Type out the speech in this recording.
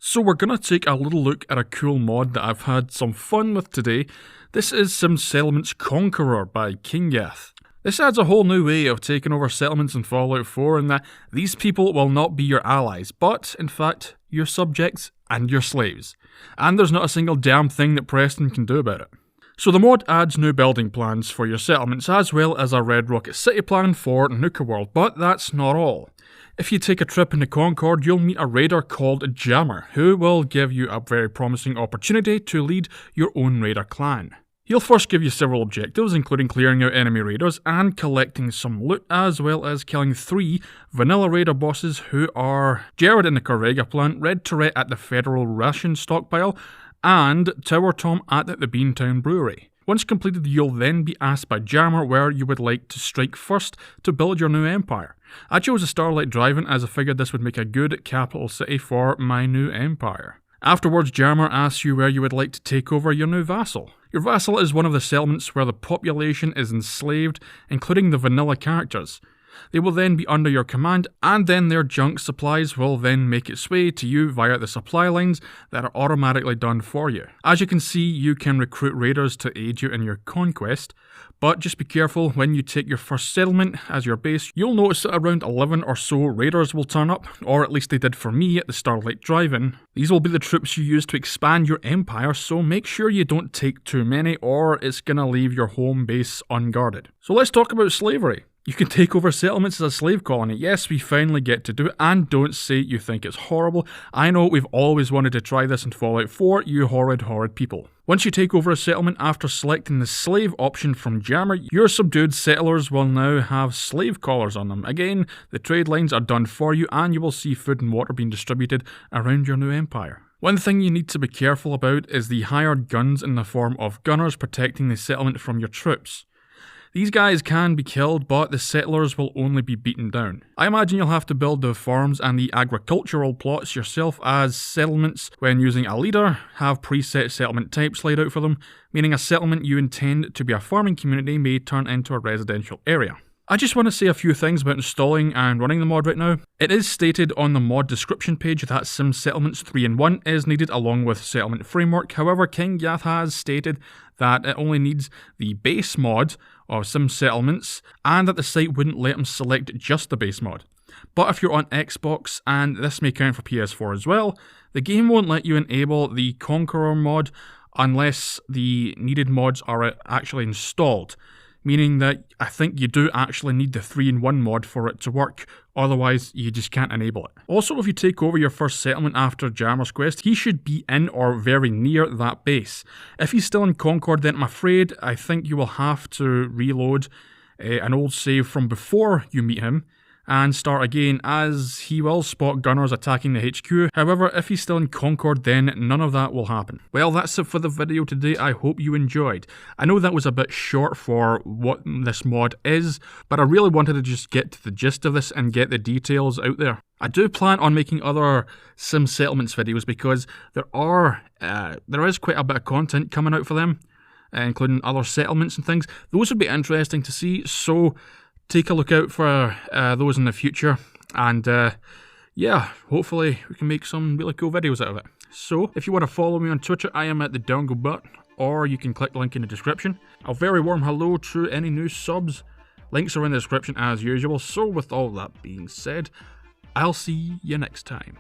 So we're going to take a little look at a cool mod that I've had some fun with today. This is Sim Settlements Conqueror by Kinggath. This adds a whole new way of taking over settlements in Fallout 4 in that these people will not be your allies, but in fact your subjects and your slaves. And there's not a single damn thing that Preston can do about it. So the mod adds new building plans for your settlements as well as a Red Rocket City plan for Nuka World, but that's not all. If you take a trip into Concord, you'll meet a raider called Jammer, who will give you a very promising opportunity to lead your own raider clan. He'll first give you several objectives, including clearing out enemy raiders and collecting some loot, as well as killing 3 vanilla raider bosses who are Jared in the Correga plant, Red Tourette at the Federal Ration stockpile, and Tower Tom at the Beantown Brewery. Once completed, you'll then be asked by Jammer where you would like to strike first to build your new empire. I chose a Starlight Drive-In as I figured this would make a good capital city for my new empire. Afterwards, Jammer asks you where you would like to take over your new vassal. Your vassal is one of the settlements where the population is enslaved, including the vanilla characters. They will then be under your command, and then their junk supplies will then make its way to you via the supply lines that are automatically done for you. As you can see, you can recruit raiders to aid you in your conquest, but just be careful when you take your first settlement as your base. You'll notice that around 11 or so raiders will turn up, or at least they did for me at the Starlight Drive-In. These will be the troops you use to expand your empire, so make sure you don't take too many or it's gonna leave your home base unguarded. So let's talk about slavery. You can take over settlements as a slave colony. Yes, we finally get to do it, and don't say you think it's horrible. I know we've always wanted to try this in Fallout 4, you horrid people. Once you take over a settlement after selecting the slave option from Jammer, your subdued settlers will now have slave collars on them. Again, the trade lines are done for you, and you will see food and water being distributed around your new empire. One thing you need to be careful about is the hired guns in the form of gunners protecting the settlement from your troops. These guys can be killed, but the settlers will only be beaten down. I imagine you'll have to build the farms and the agricultural plots yourself, as settlements, when using a leader, have preset settlement types laid out for them, meaning a settlement you intend to be a farming community may turn into a residential area. I just want to say a few things about installing and running the mod right now. It is stated on the mod description page that Sim Settlements 3-in-1 is needed along with Settlement Framework. However, Kinggath has stated that it only needs the base mod of Sim Settlements and that the site wouldn't let them select just the base mod. But if you're on Xbox, and this may count for PS4 as well, the game won't let you enable the Conqueror mod unless the needed mods are actually installed. Meaning that I think you do actually need the 3-in-1 mod for it to work, otherwise you just can't enable it. Also, if you take over your first settlement after Jammer's quest, he should be in or very near that base. If he's still in Concord, then I'm afraid I think you will have to reload an old save from before you meet him and start again, as he will spot gunners attacking the HQ. However, if he's still in Concord, then none of that will happen. Well, that's it for the video today. I hope you enjoyed. I know that was a bit short for what this mod is, but I really wanted to just get to the gist of this and get the details out there. I do plan on making other Sim Settlements videos because there is quite a bit of content coming out for them, including other settlements and things. Those would be interesting to see, so take a look out for those in the future, and yeah, hopefully we can make some really cool videos out of it. So, if you want to follow me on Twitter, I am at the Donglebot, or you can click the link in the description. A very warm hello to any new subs. Links are in the description as usual, so with all that being said, I'll see you next time.